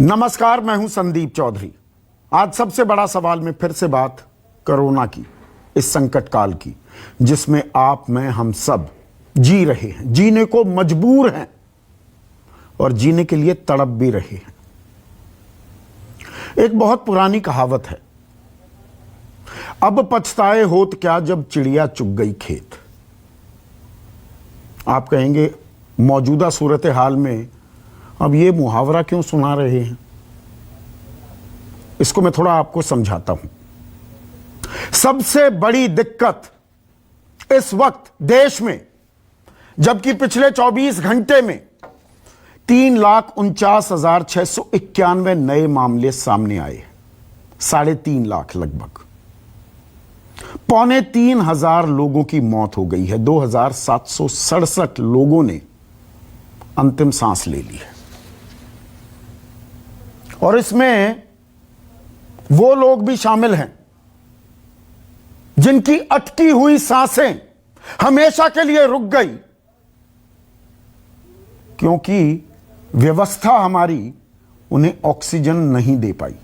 नमस्कार, मैं हूं संदीप चौधरी। आज सबसे बड़ा सवाल में फिर से बात कोरोना की, इस संकट काल की, जिसमें आप, मैं, हम सब जी रहे हैं, जीने को मजबूर हैं और जीने के लिए तड़प भी रहे हैं। एक बहुत पुरानी कहावत है, अब पछताए होत क्या जब चिड़िया चुग गई खेत। आप कहेंगे मौजूदा सूरत हाल में अब ये मुहावरा क्यों सुना रहे हैं? इसको मैं थोड़ा आपको समझाता हूं। सबसे बड़ी दिक्कत इस वक्त देश में, जबकि पिछले 24 घंटे में 3,49,691 नए मामले सामने आए, 3.5 लाख लगभग, 2,300 लोगों की मौत हो गई है, 2,767 लोगों ने अंतिम सांस ले ली है। और इसमें वो लोग भी शामिल हैं जिनकी अटकी हुई सांसें हमेशा के लिए रुक गई, क्योंकि व्यवस्था हमारी उन्हें ऑक्सीजन नहीं दे पाई,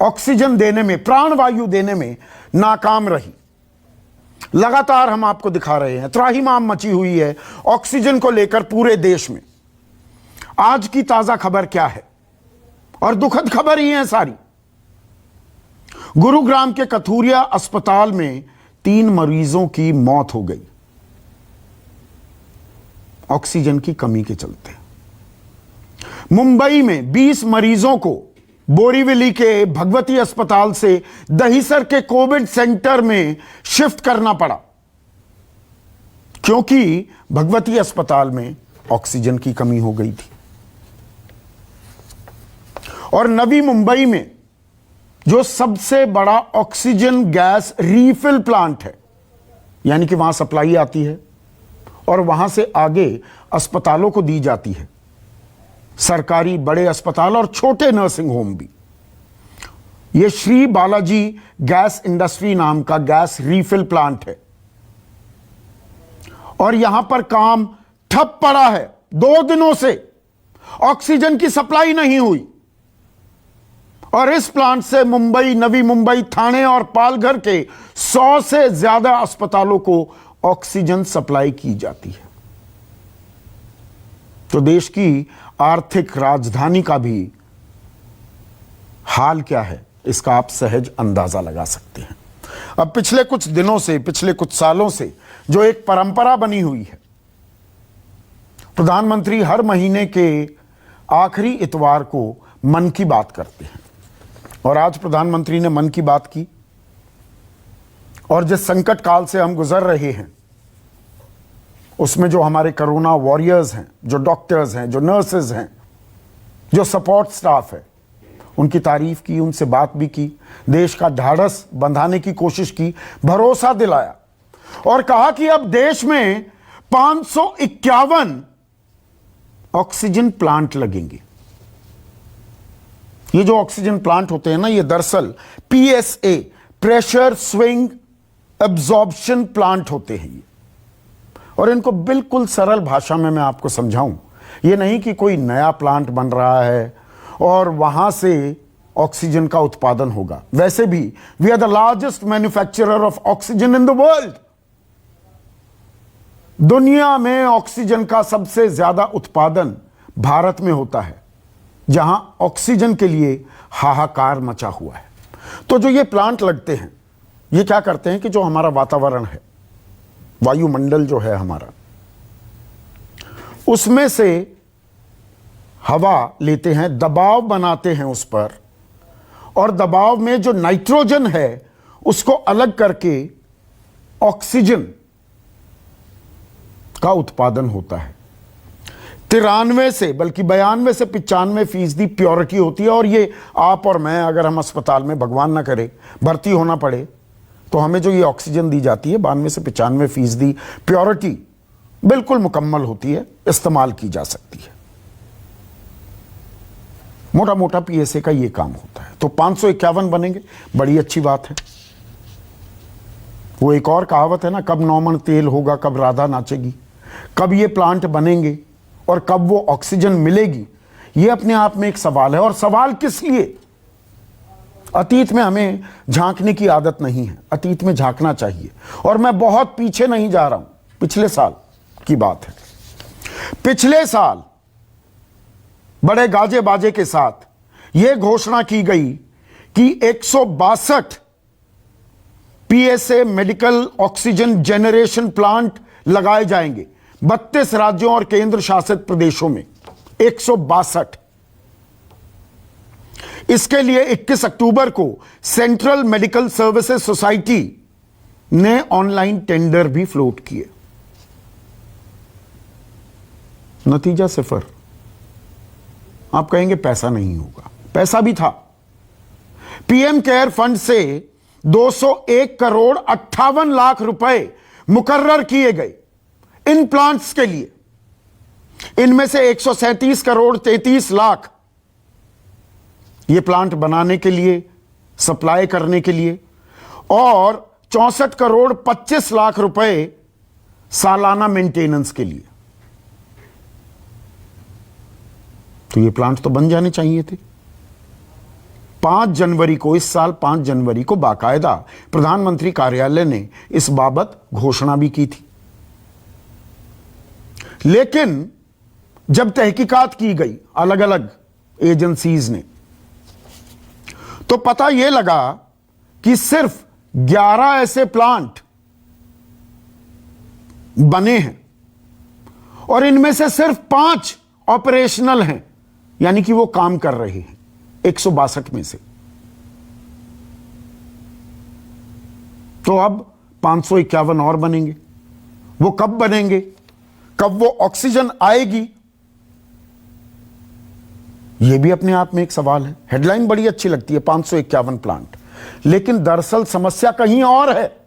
ऑक्सीजन देने में, प्राणवायु देने में नाकाम रही। लगातार हम आपको दिखा रहे हैं, त्राहिमाम मची हुई है ऑक्सीजन को लेकर पूरे देश में। आज की ताजा खबर क्या है, और दुखद खबर ही है सारी। गुरुग्राम के कथूरिया अस्पताल में 3 मरीजों की मौत हो गई ऑक्सीजन की कमी के चलते। मुंबई में 20 मरीजों को बोरीवली के भगवती अस्पताल से दहिसर के कोविड सेंटर में शिफ्ट करना पड़ा, क्योंकि भगवती अस्पताल में ऑक्सीजन की कमी हो गई थी। और नवी मुंबई में जो सबसे बड़ा ऑक्सीजन गैस रीफिल प्लांट है, यानी कि वहां सप्लाई आती है और वहां से आगे अस्पतालों को दी जाती है, सरकारी बड़े अस्पताल और छोटे नर्सिंग होम भी, यह श्री बालाजी गैस इंडस्ट्री नाम का गैस रीफिल प्लांट है। और यहां पर काम ठप पड़ा है, 2 दिनों से ऑक्सीजन की सप्लाई नहीं हुई। और इस प्लांट से मुंबई, नवी मुंबई, ठाणे और पालघर के 100 से ज्यादा अस्पतालों को ऑक्सीजन सप्लाई की जाती है। तो देश की आर्थिक राजधानी का भी हाल क्या है, इसका आप सहज अंदाजा लगा सकते हैं। अब पिछले कुछ दिनों से, पिछले कुछ सालों से जो एक परंपरा बनी हुई है, प्रधानमंत्री हर महीने के आखिरी इतवार को मन की बात करते हैं, और आज प्रधानमंत्री ने मन की बात की। और जिस संकट काल से हम गुजर रहे हैं, उसमें जो हमारे कोरोना वॉरियर्स हैं, जो डॉक्टर्स हैं, जो नर्सेज हैं, जो सपोर्ट स्टाफ है, उनकी तारीफ की, उनसे बात भी की, देश का ढाढ़स बंधाने की कोशिश की, भरोसा दिलाया और कहा कि अब देश में 551 ऑक्सीजन प्लांट लगेंगे। ये जो ऑक्सीजन प्लांट होते हैं ना, ये दरअसल PSA, pressure swing absorption plant होते हैं ये। और इनको बिल्कुल सरल भाषा में मैं आपको समझाऊं, ये नहीं कि कोई नया प्लांट बन रहा है और वहां से ऑक्सीजन का उत्पादन होगा। वैसे भी we are the largest manufacturer of oxygen in the world. दुनिया में ऑक्सीजन का सबसे ज्यादा उत्पादन भारत में होता है, जहां ऑक्सीजन के लिए हाहाकार मचा हुआ है। तो जो ये प्लांट लगते हैं, ये क्या करते हैं कि जो हमारा वातावरण है, वायुमंडल जो है हमारा, उसमें से हवा लेते हैं, दबाव बनाते हैं उस पर, और दबाव में जो नाइट्रोजन है उसको अलग करके ऑक्सीजन का उत्पादन होता है। 93 से बल्कि 92 से 95% प्योरिटी होती है। और ये आप और मैं, अगर हम अस्पताल में भगवान ना करे भर्ती होना पड़े, तो हमें जो ये ऑक्सीजन दी जाती है 92 से 95% प्योरिटी बिल्कुल मुकम्मल होती है, इस्तेमाल की जा सकती है। मोटा मोटा PSA का ये काम होता है। तो 551 बनेंगे, बड़ी अच्छी बात है। वो एक और कहावत है ना, कब 9 मन तेल होगा, कब राधा नाचेगी। कब ये प्लांट बनेंगे और कब वो ऑक्सीजन मिलेगी, यह अपने आप में एक सवाल है। और सवाल किस लिए? अतीत में हमें झांकने की आदत नहीं है, अतीत में झांकना चाहिए। और मैं बहुत पीछे नहीं जा रहा हूं, पिछले साल की बात है। पिछले साल बड़े गाजे बाजे के साथ यह घोषणा की गई कि 162 PSA medical oxygen generation plant लगाए जाएंगे 32 राज्यों और केंद्र शासित प्रदेशों में। 162। इसके लिए 21 अक्टूबर को सेंट्रल मेडिकल सर्विसेज सोसाइटी ने ऑनलाइन टेंडर भी फ्लोट किए। नतीजा सिफर। आप कहेंगे पैसा नहीं होगा, पैसा भी था। पीएम केयर फंड से 201 करोड़ 58 लाख रुपए मुकर्रर किए गए इन प्लांट्स के लिए। इनमें से 137 करोड़ 33 लाख ये प्लांट बनाने के लिए, सप्लाई करने के लिए, और 64 करोड़ 25 लाख रुपए सालाना मेंटेनेंस के लिए। तो ये प्लांट तो बन जाने चाहिए थे। 5 जनवरी को, इस साल 5 जनवरी को बाकायदा प्रधानमंत्री कार्यालय ने इस बाबत घोषणा भी की थी। लेकिन जब तहकीकात की गई अलग अलग एजेंसीज ने, तो पता यह लगा कि सिर्फ 11 ऐसे प्लांट बने हैं और इनमें से सिर्फ 5 ऑपरेशनल हैं, यानी कि वो काम कर रहे हैं 162 में से। तो अब 551 और बनेंगे। वो कब बनेंगे, कब वो ऑक्सीजन आएगी, ये भी अपने आप में एक सवाल है। हेडलाइन बड़ी अच्छी लगती है, 551 प्लांट, लेकिन दरअसल समस्या कहीं और है।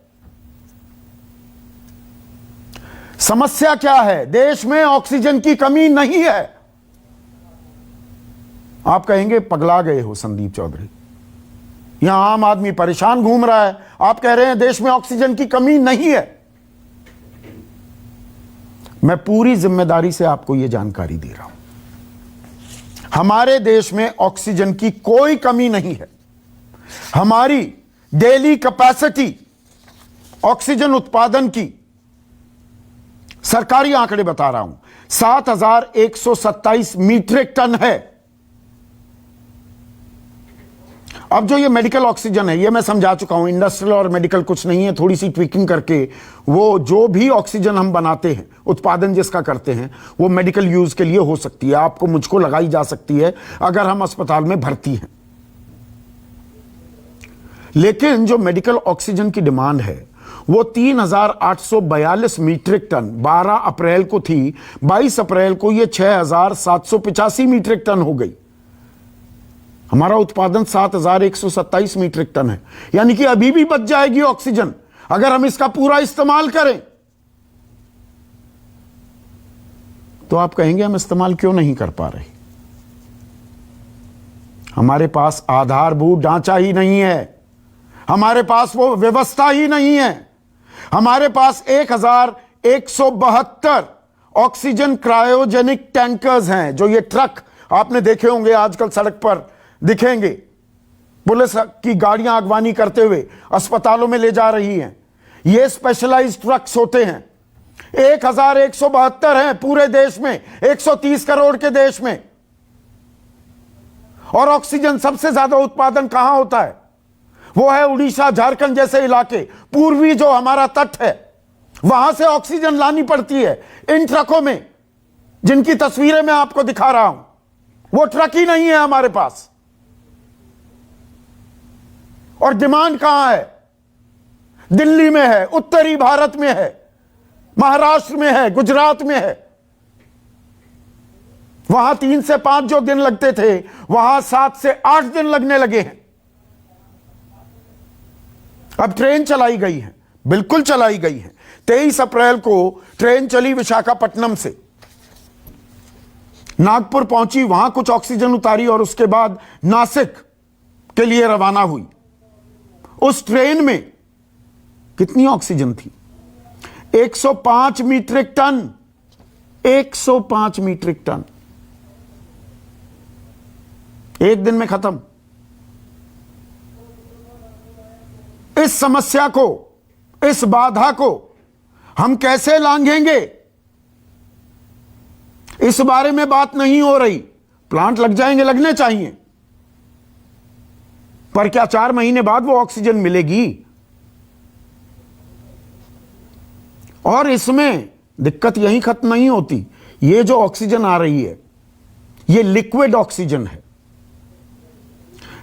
समस्या क्या है? देश में ऑक्सीजन की कमी नहीं है। आप कहेंगे पगला गए हो संदीप चौधरी, यहां आम आदमी परेशान घूम रहा है, आप कह रहे हैं देश में ऑक्सीजन की कमी नहीं है। मैं पूरी जिम्मेदारी से आपको यह जानकारी दे रहा हूं, हमारे देश में ऑक्सीजन की कोई कमी नहीं है। हमारी डेली कैपेसिटी ऑक्सीजन उत्पादन की, सरकारी आंकड़े बता रहा हूं, 7,127 मीट्रिक टन है। अब जो ये मेडिकल ऑक्सीजन है, ये मैं समझा चुका हूं, इंडस्ट्रियल और मेडिकल कुछ नहीं है, थोड़ी सी ट्विकिंग करके वो जो भी ऑक्सीजन हम बनाते हैं, उत्पादन जिसका करते हैं, वो मेडिकल यूज के लिए हो सकती है, आपको मुझको लगाई जा सकती है अगर हम अस्पताल में भर्ती हैं। लेकिन जो मेडिकल ऑक्सीजन की डिमांड है वो 3,842 मीट्रिक टन 12 अप्रैल को थी। 22 अप्रैल को ये 6,785 मीट्रिक टन हो गई। हमारा उत्पादन 7,127 मीट्रिक टन है, यानी कि अभी भी बच जाएगी ऑक्सीजन अगर हम इसका पूरा इस्तेमाल करें। तो आप कहेंगे हम इस्तेमाल क्यों नहीं कर पा रहे? हमारे पास आधारभूत ढांचा ही नहीं है, हमारे पास वो व्यवस्था ही नहीं है। हमारे पास 1,172 ऑक्सीजन क्रायोजेनिक टैंकर्स हैं, जो ये ट्रक आपने देखे होंगे आजकल सड़क पर दिखेंगे, पुलिस की गाड़ियां अगवानी करते हुए अस्पतालों में ले जा रही हैं। ये स्पेशलाइज्ड ट्रक्स होते हैं। 1,172 हैं पूरे देश में, 130 करोड़ के देश में। और ऑक्सीजन सबसे ज्यादा उत्पादन कहां होता है? वो है उड़ीसा, झारखंड जैसे इलाके, पूर्वी जो हमारा तट है, वहां से ऑक्सीजन लानी पड़ती है इन ट्रकों में, जिनकी तस्वीरें मैं आपको दिखा रहा हूं। वो ट्रक ही नहीं है हमारे पास। और डिमांड कहां है? दिल्ली में है, उत्तरी भारत में है, महाराष्ट्र में है, गुजरात में है। वहां 3 से 5 जो दिन लगते थे, वहां 7 से 8 दिन लगने लगे हैं। अब ट्रेन चलाई गई है, बिल्कुल चलाई गई है। 23 अप्रैल को ट्रेन चली विशाखापट्टनम से, नागपुर पहुंची, वहां कुछ ऑक्सीजन उतारी और उसके बाद नासिक के लिए रवाना हुई। उस ट्रेन में कितनी ऑक्सीजन थी? 105 मीट्रिक टन। 105 metric ton. एक दिन में खत्म। इस समस्या को, इस बाधा को हम कैसे लांघेंगे, इस बारे में बात नहीं हो रही। प्लांट लग जाएंगे, लगने चाहिए, पर क्या 4 महीने बाद वो ऑक्सीजन मिलेगी? और इसमें दिक्कत यहीं खत्म नहीं होती। ये जो ऑक्सीजन आ रही है, ये लिक्विड ऑक्सीजन है।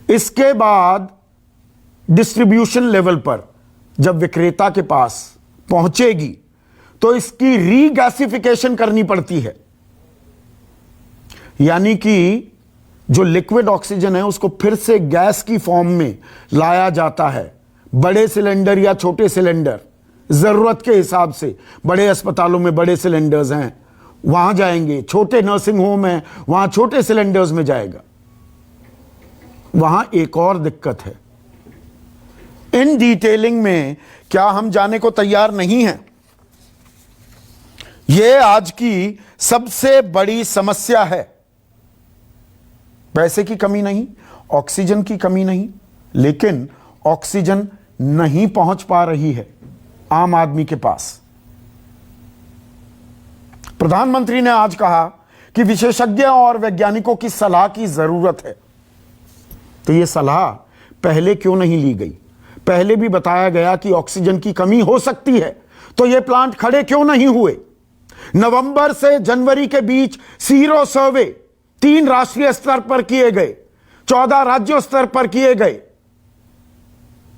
इसके बाद डिस्ट्रीब्यूशन लेवल पर जब विक्रेता के पास पहुंचेगी तो इसकी रीगैसिफिकेशन करनी पड़ती है, यानी कि जो लिक्विड ऑक्सीजन है उसको फिर से गैस की फॉर्म में लाया जाता है। बड़े सिलेंडर या छोटे सिलेंडर, जरूरत के हिसाब से, बड़े अस्पतालों में बड़े सिलेंडर्स हैं, वहां जाएंगे। छोटे नर्सिंग होम है, वहां छोटे सिलेंडर्स में जाएगा। वहां एक और दिक्कत है, इन डिटेलिंग में क्या हम जाने को तैयार नहीं हैं? यह आज की सबसे बड़ी समस्या है। पैसे की कमी नहीं, ऑक्सीजन की कमी नहीं, लेकिन ऑक्सीजन नहीं पहुंच पा रही है आम आदमी के पास। प्रधानमंत्री ने आज कहा कि विशेषज्ञों और वैज्ञानिकों की सलाह की जरूरत है। तो यह सलाह पहले क्यों नहीं ली गई? पहले भी बताया गया कि ऑक्सीजन की कमी हो सकती है, तो यह प्लांट खड़े क्यों नहीं हुए? नवंबर से जनवरी के बीच सीरो सर्वे 3 राष्ट्रीय स्तर पर किए गए, 14 राज्यों स्तर पर किए गए।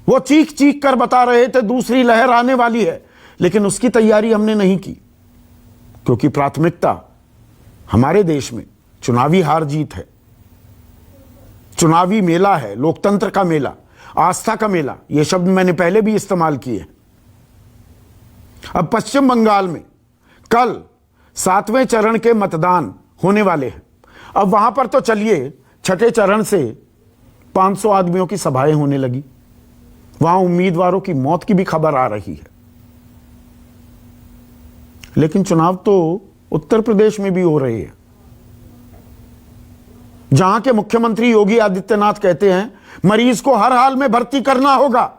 वो चीख चीख कर बता रहे थे दूसरी लहर आने वाली है, लेकिन उसकी तैयारी हमने नहीं की, क्योंकि प्राथमिकता हमारे देश में चुनावी हार जीत है, चुनावी मेला है, लोकतंत्र का मेला, आस्था का मेला। यह शब्द मैंने पहले भी इस्तेमाल किए। अब पश्चिम बंगाल में कल 7वें चरण के मतदान होने वाले हैं। अब वहां पर तो चलिए, छठे चरण से 500 आदमियों की सभाएं होने लगी। वहां उम्मीदवारों की मौत की भी खबर आ रही है। लेकिन चुनाव तो उत्तर प्रदेश में भी हो रहे हैं, जहां के मुख्यमंत्री योगी आदित्यनाथ कहते हैं मरीज को हर हाल में भर्ती करना होगा।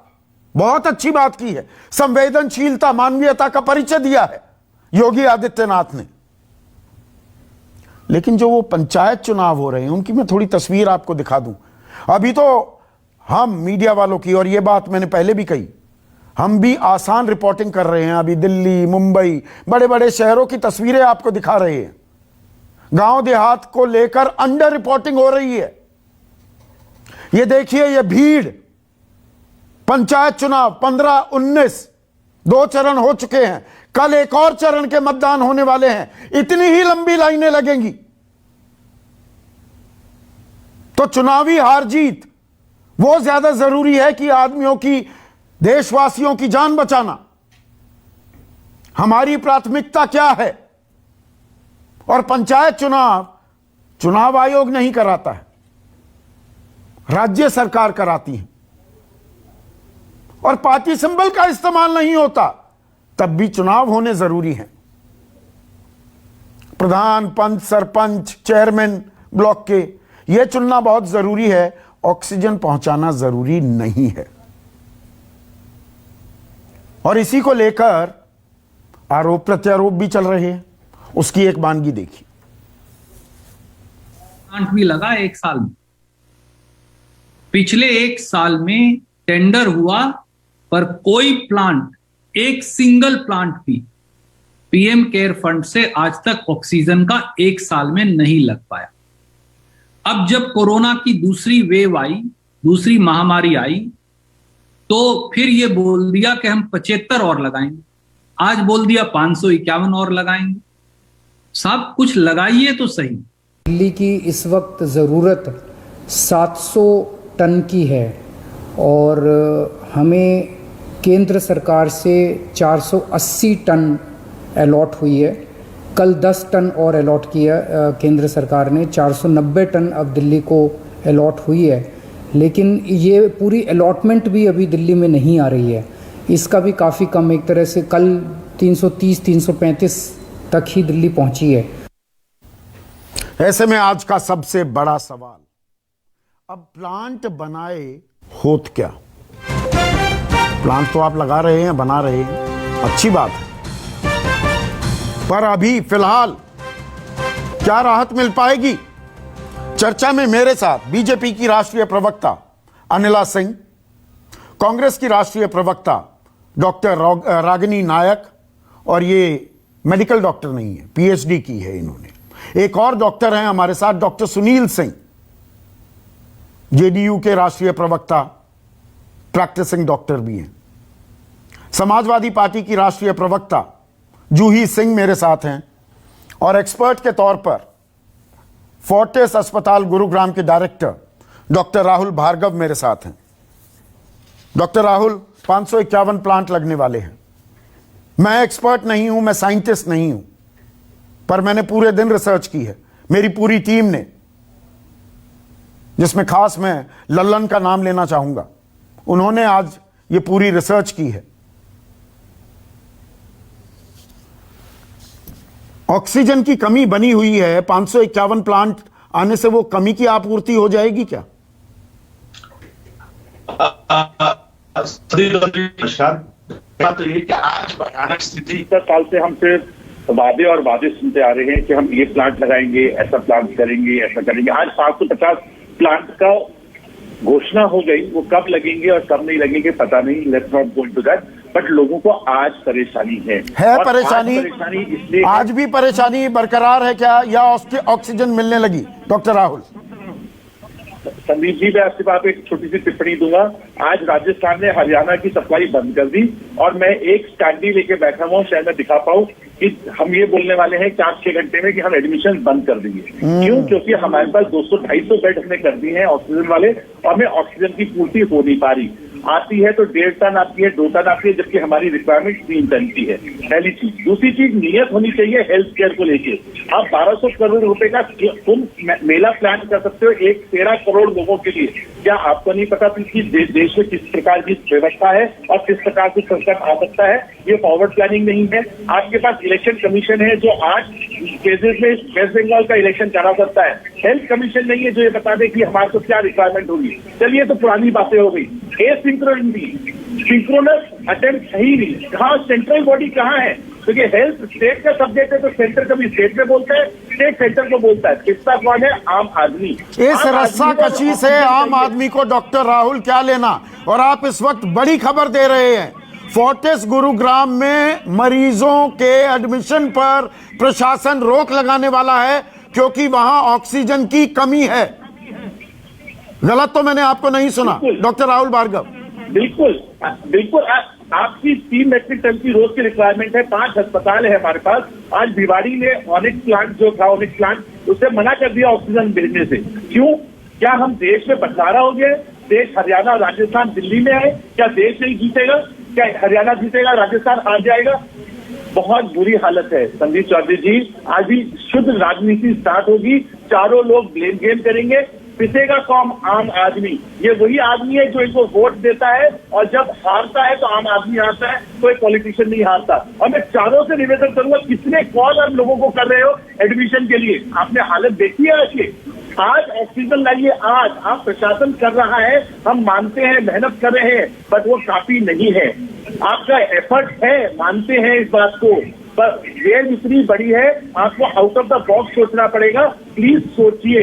बहुत अच्छी बात की है, संवेदनशीलता, मानवीयता का परिचय दिया है योगी आदित्यनाथ ने। लेकिन जो वो पंचायत चुनाव हो रहे हैं, उनकी मैं थोड़ी तस्वीर आपको दिखा दूं। अभी तो हम मीडिया वालों की, और ये बात मैंने पहले भी कही, हम भी आसान रिपोर्टिंग कर रहे हैं। अभी दिल्ली, मुंबई, बड़े बड़े शहरों की तस्वीरें आपको दिखा रहे हैं। गांव देहात को लेकर अंडर रिपोर्टिंग हो रही है। ये देखिए, ये भीड़, पंचायत चुनाव 15-19 2 चरण हो चुके हैं, कल एक और चरण के मतदान होने वाले हैं। इतनी ही लंबी लाइनें लगेंगी। तो चुनावी हार जीत वो ज्यादा जरूरी है कि आदमियों की, देशवासियों की जान बचाना। हमारी प्राथमिकता क्या है? और पंचायत चुनाव आयोग नहीं कराता है, राज्य सरकार कराती है। और पार्टी सिंबल का इस्तेमाल नहीं होता, तब भी चुनाव होने जरूरी है। प्रधान, पंच, सरपंच, चेयरमैन ब्लॉक के, यह चुनना बहुत जरूरी है। ऑक्सीजन पहुंचाना जरूरी नहीं है। और इसी को लेकर आरोप प्रत्यारोप भी चल रहे हैं। उसकी एक वानगी देखिए। प्लांट भी लगा 1 साल में। पिछले 1 साल में टेंडर हुआ, पर कोई प्लांट, एक सिंगल प्लांट भी पीएम केयर फंड से आज तक ऑक्सीजन का 1 साल में नहीं लग पाया। अब जब कोरोना की दूसरी वेव आई, दूसरी महामारी आई, तो फिर ये बोल दिया कि हम 75 और लगाएंगे। आज बोल दिया 551 और लगाएंगे। सब कुछ लगाइए तो सही। दिल्ली की इस वक्त ज़रूरत 700 टन की है और हमें केंद्र सरकार से 480 टन अलॉट हुई है। कल 10 टन और अलॉट किया केंद्र सरकार ने। 490 टन अब दिल्ली को अलॉट हुई है, लेकिन ये पूरी अलॉटमेंट भी अभी दिल्ली में नहीं आ रही है। इसका भी काफ़ी कम, एक तरह से कल 330-335 तक ही दिल्ली पहुंची है। ऐसे में आज का सबसे बड़ा सवाल अब प्लांट बनाए होत क्या? प्लांट तो आप लगा रहे हैं, बना रहे हैं, अच्छी बात है, पर अभी फिलहाल क्या राहत मिल पाएगी? चर्चा में मेरे साथ बीजेपी की राष्ट्रीय प्रवक्ता अनिला सिंह, कांग्रेस की राष्ट्रीय प्रवक्ता डॉक्टर रागिनी नायक, और ये मेडिकल डॉक्टर नहीं है, पीएचडी की है इन्होंने। एक और डॉक्टर हैं हमारे साथ, डॉक्टर सुनील सिंह, जेडीयू के राष्ट्रीय प्रवक्ता, प्रैक्टिसिंग डॉक्टर भी हैं। समाजवादी पार्टी की राष्ट्रीय प्रवक्ता जूही सिंह मेरे साथ हैं, और एक्सपर्ट के तौर पर फोर्टिस अस्पताल गुरुग्राम के डायरेक्टर डॉक्टर राहुल भार्गव मेरे साथ हैं। डॉक्टर राहुल, 551 प्लांट लगने वाले हैं। मैं एक्सपर्ट नहीं हूं, मैं साइंटिस्ट नहीं हूं, पर मैंने पूरे दिन रिसर्च की है, मेरी पूरी टीम ने, जिसमें खास मैं लल्लन का नाम लेना चाहूंगा। उन्होंने आज ये पूरी रिसर्च की है। ऑक्सीजन की कमी बनी हुई है, 551 प्लांट आने से वो कमी की आपूर्ति हो जाएगी क्या? तो ये कि आज भयानक स्थिति का साल से हम सिर्फ वादे और वादे सुनते आ रहे हैं कि हम ये प्लांट लगाएंगे, ऐसा प्लांट करेंगे, ऐसा करेंगे। आज 550 प्लांट का घोषणा हो गई, वो कब लगेंगे और कब नहीं लगेंगे पता नहीं, let's not go into that, but लोगों को आज परेशानी है। और परेशानी इसलिए आज भी परेशानी बरकरार है क्या, या ऑक्सीजन मिलने लगी? डॉक्टर राहुल। संदीप जी, मैं आपके पास एक छोटी सी टिप्पणी दूंगा। आज राजस्थान ने हरियाणा की सप्लाई बंद कर दी, और मैं एक स्टैंडी लेके बैठा हुआ हूँ, शायद मैं दिखा पाऊँ कि हम ये बोलने वाले हैं 4-6 घंटे में कि हम एडमिशन बंद कर देंगे। क्यों? क्योंकि हमारे पास 200-250 बेड हमने कर दिए हैं ऑक्सीजन वाले, और हमें ऑक्सीजन की पूर्ति हो नहीं पा रही। आती है तो 1.5 टन आती है, 2 टन आती है, जबकि हमारी रिक्वायरमेंट 3 टन की है। पहली चीज। दूसरी चीज, नियत होनी चाहिए हेल्थ केयर को लेके। आप 1200 करोड़ रुपए का तुम मेला प्लान कर सकते हो 13 करोड़ लोगों के लिए। क्या आपको नहीं पता कि देश में किस प्रकार की व्यवस्था है और किस प्रकार से संकट आ सकता है? ये फॉरवर्ड प्लानिंग नहीं है। आपके पास इलेक्शन कमीशन है जो 8 केसेस में वेस्ट बंगाल का इलेक्शन करा सकता है। हेल्थ कमीशन नहीं है जो ये बता दे कि हमारे को क्या रिक्वायरमेंट होगी। चलिए, तो पुरानी बातें हो गई। सिंक्रोनस अटेम्प्ट सही नहीं। कहाँ सेंट्रल बॉडी कहाँ है? क्योंकि हेल्थ स्टेट का सब्जेक्ट है, तो सेंटर कभी स्टेट में बोलता है, स्टेट सेंटर को बोलता है। किसका कौन है? आम आदमी। इस रस्सा कशी से आम आदमी को डॉक्टर राहुल क्या लेना? और आप इस वक्त बड़ी खबर दे रहे हैं, फोर्टिस गुरुग्राम में मरीजों के एडमिशन पर प्रशासन रोक लगाने वाला है क्योंकि वहां ऑक्सीजन की कमी है। गलत तो मैंने आपको नहीं सुना डॉक्टर राहुल भार्गव? बिल्कुल बिल्कुल। आपकी 3 मेट्रिक टन की रोज की रिक्वायरमेंट है। 5 अस्पताल है हमारे पास। आज भिवाड़ी ने ऑनिक्स प्लांट जो था, ऑनिक्स प्लांट, उसे मना कर दिया ऑक्सीजन भेजने से। क्यों? क्या हम देश में बंटवारा हो गए? देश हरियाणा, राजस्थान, दिल्ली में है। क्या देश नहीं जीतेगा? क्या हरियाणा जीतेगा, राजस्थान हार जाएगा? बहुत बुरी हालत है संदीप चौधरी जी। आज भी शुद्ध राजनीति स्टार्ट होगी। चारों लोग ब्लेम गेम करेंगे। पिसेगा कौन? आम आदमी। ये वही आदमी है जो इनको वोट देता है, और जब हारता है तो आम आदमी हारता है, कोई पॉलिटिशियन नहीं हारता। और मैं चारों से निवेदन करूंगा, किसने कॉल आप लोगों को कर रहे हो एडमिशन के लिए? आपने हालत देखी है आज ऑक्सीजन लाइए। आज आप प्रशासन कर रहा है, हम मानते हैं, मेहनत कर रहे हैं, बट वो काफी नहीं है। आपका एफर्ट है, मानते हैं इस बात को, पर वेव इतनी बड़ी है, आपको आउट ऑफ द बॉक्स सोचना पड़ेगा। प्लीज सोचिए।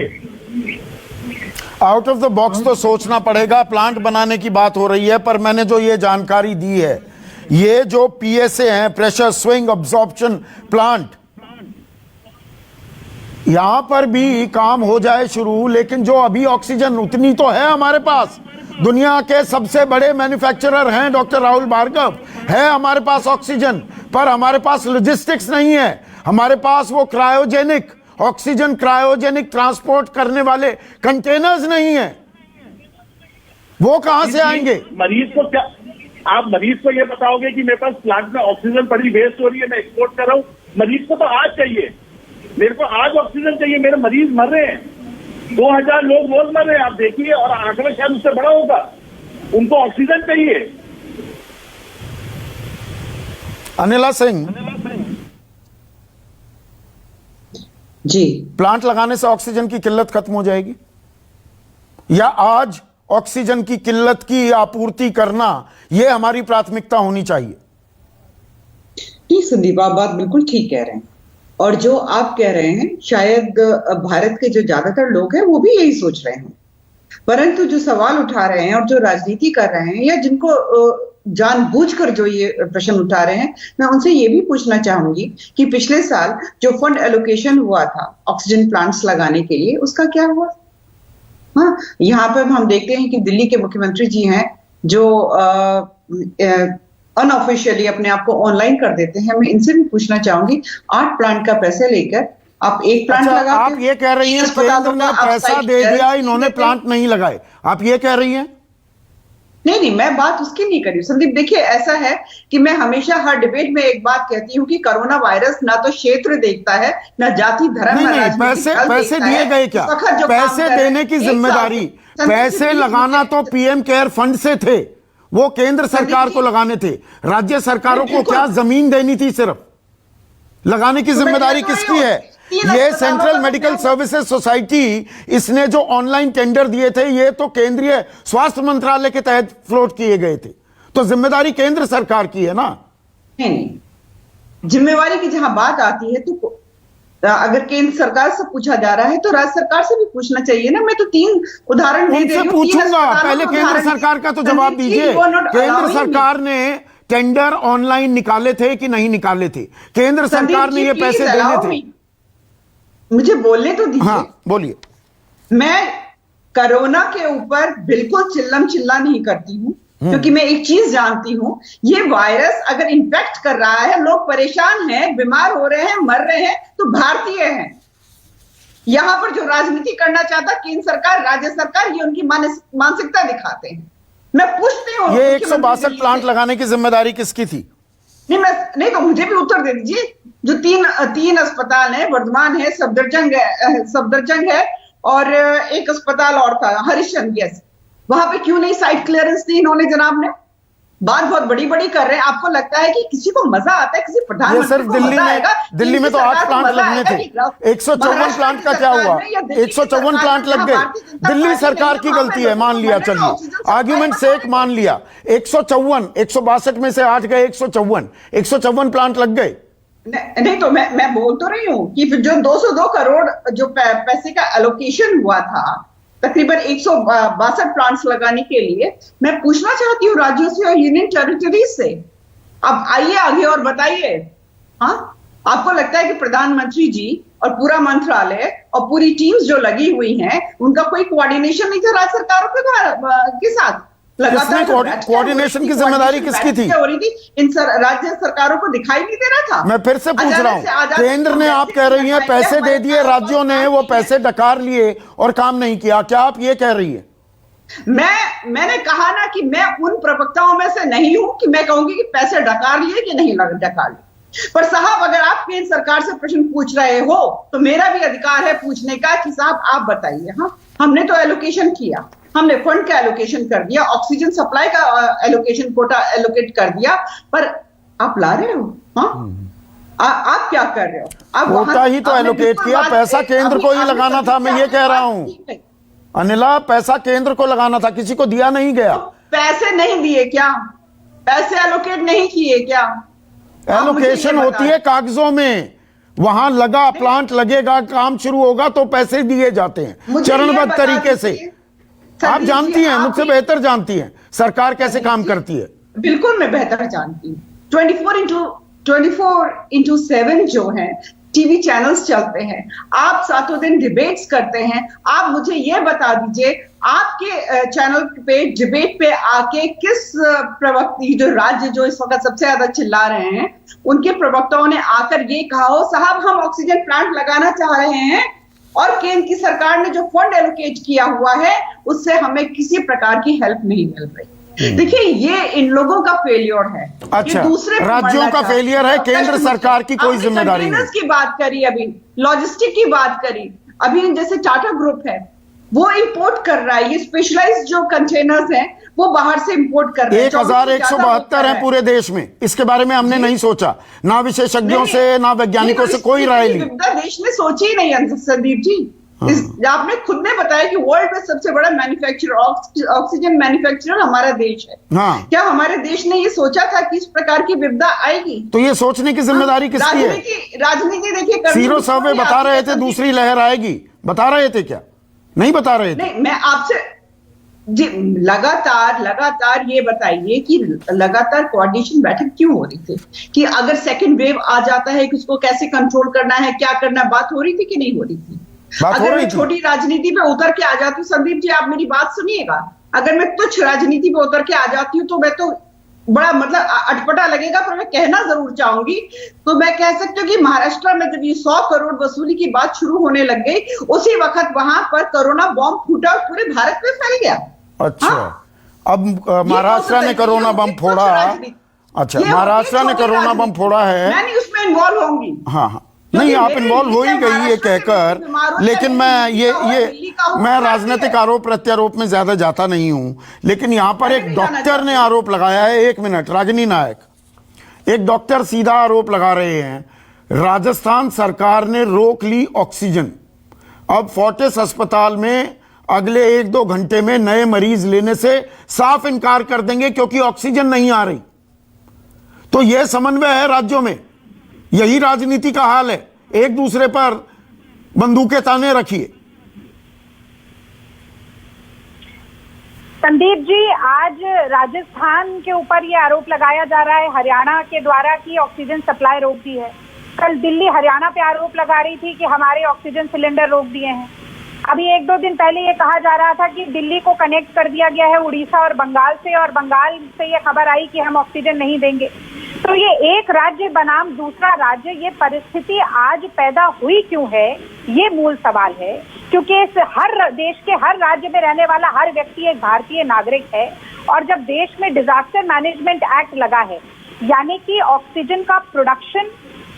आउट ऑफ द बॉक्स तो सोचना पड़ेगा। प्लांट बनाने की बात हो रही है, पर मैंने जो ये जानकारी दी है, ये जो पीएसए हैं, प्रेशर स्विंग अब्जॉर्प्शन प्लांट, यहां पर भी काम हो जाए शुरू। लेकिन जो अभी ऑक्सीजन उतनी तो है हमारे पास, दुनिया के सबसे बड़े मैन्युफैक्चरर हैं डॉक्टर राहुल भार्गव, है हमारे पास ऑक्सीजन, पर हमारे पास लॉजिस्टिक्स नहीं है। हमारे पास वो क्रायोजेनिक ऑक्सीजन, क्रायोजेनिक ट्रांसपोर्ट करने वाले कंटेनर्स नहीं है। वो कहां से आएंगे? मरीज को क्या, आप मरीज को ये बताओगे कि मेरे पास प्लांट में ऑक्सीजन पड़ी वेस्ट हो रही है, मैं एक्सपोर्ट कर रहा हूं? मरीज को तो आज चाहिए, मेरे को आज ऑक्सीजन चाहिए। मेरे मरीज मर रहे हैं, 2000 लोग रोज मर रहे हैं, आप देखिए, और आंकड़ा शायद उससे बड़ा होगा। उनको ऑक्सीजन चाहिए। अनिला सिंह जी, प्लांट लगाने से ऑक्सीजन की किल्लत खत्म हो जाएगी? या आज ऑक्सीजन की किल्लत की आपूर्ति करना यह हमारी प्राथमिकता होनी चाहिए? ठीक संदीप, आप बात बिल्कुल ठीक कह रहे हैं, और जो आप कह रहे हैं शायद भारत के जो ज्यादातर लोग हैं वो भी यही सोच रहे हैं, परंतु जो सवाल उठा रहे हैं और जो राजनीति कर रहे हैं या जिनको जानबूझकर जो ये प्रश्न उठा रहे हैं, मैं उनसे ये भी पूछना चाहूंगी कि पिछले साल जो फंड एलोकेशन हुआ था ऑक्सीजन प्लांट्स लगाने के लिए, उसका क्या हुआ? हाँ, यहाँ पर हम देखते हैं कि दिल्ली के मुख्यमंत्री जी हैं जो अनऑफिशियली अपने आप को ऑनलाइन कर देते हैं। मैं इनसे भी पूछना चाहूंगी, 8 प्लांट का पैसे लेकर आप एक प्लांट लगाते हैं। आप ये कह रही हैं केंद्र ने पैसा दे दिया, इन्होंने प्लांट नहीं लगाए, आप ये कह रही हैं? नहीं, मैं बात उसकी नहीं कर रही संदीप। देखिए, ऐसा है कि मैं हमेशा हर डिबेट में एक बात कहती हूँ कि कोरोना वायरस ना तो क्षेत्र देखता है, ना जाति धर्म, नहीं, पैसे दिए गए क्या? पैसे देने की जिम्मेदारी, पैसे लगाना तो पीएम केयर फंड से थे, वो केंद्र सरकार को लगाने थे। राज्य सरकारों को क्या जमीन देनी थी? सिर्फ लगाने की जिम्मेदारी किसकी है? ये सेंट्रल मेडिकल सर्विसेज सोसाइटी, इसने जो ऑनलाइन टेंडर दिए थे ये तो केंद्रीय स्वास्थ्य मंत्रालय के तहत फ्लोट किए गए थे, तो जिम्मेदारी केंद्र सरकार की है ना? नहीं, जिम्मेवारी की जहां बात आती है तो अगर केंद्र सरकार से पूछा जा रहा है तो राज्य सरकार से भी पूछना चाहिए ना। मैं तो 3 उदाहरण दे रही हूं, पूछूंगा, पहले केंद्र सरकार का तो जवाब दीजिए। केंद्र सरकार ने टेंडर ऑनलाइन निकाले थे कि नहीं निकाले थे? केंद्र सरकार ने ये पैसे देने थे। मुझे बोलने तो दीजिए। हाँ, बोलिए। मैं कोरोना के ऊपर बिल्कुल चिल्लम चिल्ला नहीं करती हूं, क्योंकि मैं एक चीज जानती हूं, ये वायरस अगर इंफेक्ट कर रहा है, लोग परेशान हैं, बीमार हो रहे हैं, मर रहे हैं, तो भारतीय हैं। यहां पर जो राजनीति करना चाहता केंद्र सरकार, राज्य सरकार, ये उनकी मानसिकता दिखाते हैं। मैं पूछती हूँ, ये 162 प्लांट लगाने की जिम्मेदारी किसकी थी? नहीं तो मुझे भी उत्तर दे दीजिए। जो तीन अस्पताल है, वर्धमान है, सफदरजंग है और एक अस्पताल और था हरिश्चंद्र, यस, वहां पे क्यों नहीं साइट क्लियरेंस दी इन्होंने? जनाब ने बात बहुत बड़ी बड़ी कर रहे हैं। आपको लगता है कि किसी को मजा आता है, किसी प्रधानमंत्री सिर्फ दिल्ली में तो 8 प्लांट लगने थे। 154 प्लांट का क्या हुआ? 154 प्लांट लग गए। दिल्ली सरकार की गलती है, मान लिया, चलिए आर्ग्यूमेंट से एक मान लिया। 162 में से 8 गए, 154 प्लांट लग गए। नहीं तो मैं बोल तो रही हूँ कि जो 202 करोड़ जो पैसे का एलोकेशन हुआ था तकरीबन 162 प्लांट्स लगाने के लिए, मैं पूछना चाहती हूँ राज्यों से और यूनियन टेरिटरीज से, अब आइए आगे और बताइए। हाँ, आपको लगता है कि प्रधानमंत्री जी और पूरा मंत्रालय और पूरी टीम्स जो लगी हुई हैं, उनका कोई कोऑर्डिनेशन नहीं था राज्य सरकारों के साथ? कोऑर्डिनेशन की जिम्मेदारी किसकी थी? हो रही थी इन राज्य सरकारों को दिखाई नहीं दे रहा था? मैं फिर से पूछ रहा हूं, केंद्र ने, आप कह रही हैं पैसे दे दिए, राज्यों ने वो पैसे डकार लिए और काम नहीं किया, क्या आप ये कह रही है? मैंने कहा ना कि मैं उन प्रवक्ताओं में से नहीं हूं कि मैं कहूंगी कि पैसे डकार लिए कि नहीं डकार लिए। पर साहब, अगर आप केंद्र सरकार से प्रश्न पूछ रहे हो तो मेरा भी अधिकार है पूछने का कि साहब आप बताइए। हाँ, हमने तो एलोकेशन किया, हमने फंड का एलोकेशन कर दिया, ऑक्सीजन सप्लाई का एलोकेशन कोटा एलोकेट कर दिया, पर आप ला रहे हो? हाँ, आप क्या कर रहे हो? आप कोटा ही तो एलोकेट किया, पैसा केंद्र को ही लगाना था। मैं ये कह रहा हूं अनिला, पैसा केंद्र को लगाना था, किसी को दिया नहीं गया। पैसे नहीं दिए क्या? पैसे एलोकेट नहीं किए क्या? एलोकेशन होती है कागजों में, वहां लगा, प्लांट लगेगा, काम शुरू होगा तो पैसे दिए जाते हैं चरणबद्ध तरीके से। आप जानती हैं, मुझसे बेहतर जानती हैं सरकार कैसे काम करती है। बिल्कुल मैं बेहतर जानती हूँ। 24/7 जो है टीवी चैनल्स चलते हैं, आप सातों दिन डिबेट्स करते हैं। आप मुझे ये बता दीजिए, आपके चैनल पे डिबेट पे आके किस प्रवक्ता, जो राज्य जो इस वक्त सबसे ज्यादा चिल्ला रहे हैं, उनके प्रवक्ताओं ने आकर ये कहा हो साहब हम ऑक्सीजन प्लांट लगाना चाह रहे हैं और केंद्र की सरकार ने जो फंड एलोकेट किया हुआ है उससे हमें किसी प्रकार की हेल्प नहीं मिल रही? देखिए, ये इन लोगों का फेलियर है। अच्छा, दूसरे राज्यों का फेलियर है, केंद्र सरकार की कोई जिम्मेदारी नहीं। की बात करी, अभी लॉजिस्टिक की बात करी, अभी जैसे टाटा ग्रुप है वो इंपोर्ट कर रहा है, ये स्पेशलाइज्ड जो कंटेनर्स हैं वो बाहर से इंपोर्ट कर रहे हैं। 1172 है पूरे देश में, इसके बारे में हमने नहीं सोचा, ना विशेषज्ञों से ना वैज्ञानिकों से कोई राय ली। देश ने सोची ही नहीं संदीप जी। आपने खुद ने बताया कि वर्ल्ड में सबसे बड़ा मैन्युफैक्चरर ऑक्सीजन मैन्युफैक्चरर हमारा देश है। हाँ। क्या हमारे देश ने ये सोचा था कि इस प्रकार की विपदा आएगी? तो ये सोचने की जिम्मेदारी किसकी है? राजनीति देखिए, सीरो सर्वे बता रहे थे दूसरी लहर आएगी, बता रहे थे क्या? नहीं बता रहे थे। नहीं, मैं आपसे जी लगातार ये बताइए कि लगातार कोऑर्डिनेशन बैठक क्यों हो रही थी कि अगर सेकंड वेव आ जाता है कि उसको कैसे कंट्रोल करना है, क्या करना, बात हो रही थी कि नहीं हो रही थी? अगर मैं छोटी राजनीति पे उतर के आ जाती हूँ, संदीप जी आप मेरी बात सुनिएगा, अगर मैं तुच्छ राजनीति पे उतर के आ जाती हूँ तो मैं तो बड़ा मतलब अटपटा लगेगा, पर मैं कहना जरूर चाहूंगी। तो मैं कह सकती हूँ कि महाराष्ट्र में जब ये 100 करोड़ वसूली की बात शुरू होने लग गई, उसी वक्त वहां पर कोरोना बॉम्ब फूटा और पूरे भारत में फैल गया। अच्छा। हाँ? अब महाराष्ट्र ने कोरोना बम फोड़ा। अच्छा, महाराष्ट्र ने कोरोना बम फोड़ा है। मैं नहीं उसमें इन्वॉल्व होंगी। हाँ, नहीं आप इन्वॉल्व हो ही गई ये कहकर, लेकिन मैं राजनीतिक आरोप प्रत्यारोप में ज्यादा जाता नहीं हूं। लेकिन यहां पर एक डॉक्टर ने आरोप लगाया है, 1 मिनट रागिनी नायक, एक डॉक्टर सीधा आरोप लगा रहे हैं राजस्थान सरकार ने रोक ली ऑक्सीजन। अब फोर्टिस अस्पताल में अगले 1-2 घंटे में नए मरीज लेने से साफ इनकार कर देंगे क्योंकि ऑक्सीजन नहीं आ रही। तो यह समन्वय है राज्यों में, यही राजनीति का हाल है, एक दूसरे पर बंदूकें ताने रखिए। संदीप जी, आज राजस्थान के ऊपर ये आरोप लगाया जा रहा है हरियाणा के द्वारा कि ऑक्सीजन सप्लाई रोक दी है। कल दिल्ली हरियाणा पे आरोप लगा रही थी कि हमारे ऑक्सीजन सिलेंडर रोक दिए हैं। अभी 1-2 दिन पहले ये कहा जा रहा था कि दिल्ली को कनेक्ट कर दिया गया है उड़ीसा और बंगाल से, और बंगाल से ये खबर आई कि हम ऑक्सीजन नहीं देंगे। तो ये एक राज्य बनाम दूसरा राज्य, ये परिस्थिति आज पैदा हुई क्यों है, ये मूल सवाल है। क्योंकि इस हर देश के हर राज्य में रहने वाला हर व्यक्ति एक भारतीय नागरिक है, और जब देश में डिजास्टर मैनेजमेंट एक्ट लगा है, यानी कि ऑक्सीजन का प्रोडक्शन,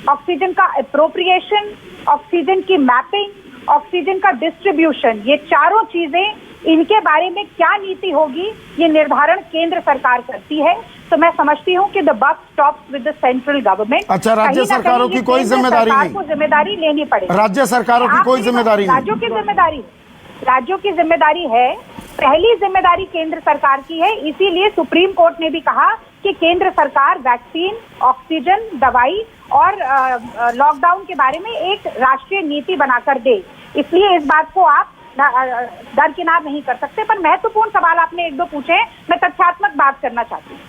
ऑक्सीजन का अप्रोप्रिएशन, ऑक्सीजन की मैपिंग, ऑक्सीजन का डिस्ट्रीब्यूशन, ये चारों चीजें, इनके बारे में क्या नीति होगी ये निर्धारण केंद्र सरकार करती है। तो मैं समझती हूँ कि the buck stops with the central government. अच्छा, राज्य सरकारों की कोई जिम्मेदारी नहीं, को जिम्मेदारी लेनी पड़ेगी। राज्य सरकारों की कोई जिम्मेदारी नहीं, राज्यों की जिम्मेदारी है। पहली जिम्मेदारी केंद्र सरकार की है। इसीलिए सुप्रीम कोर्ट ने भी कहा कि केंद्र सरकार वैक्सीन, ऑक्सीजन, दवाई और लॉकडाउन के बारे में एक राष्ट्रीय नीति बनाकर दे। इसलिए इस बात को आप दरकिनार नहीं कर सकते। पर महत्वपूर्ण सवाल आपने 1-2 पूछे, मैं तथ्यात्मक बात करना चाहती हूँ।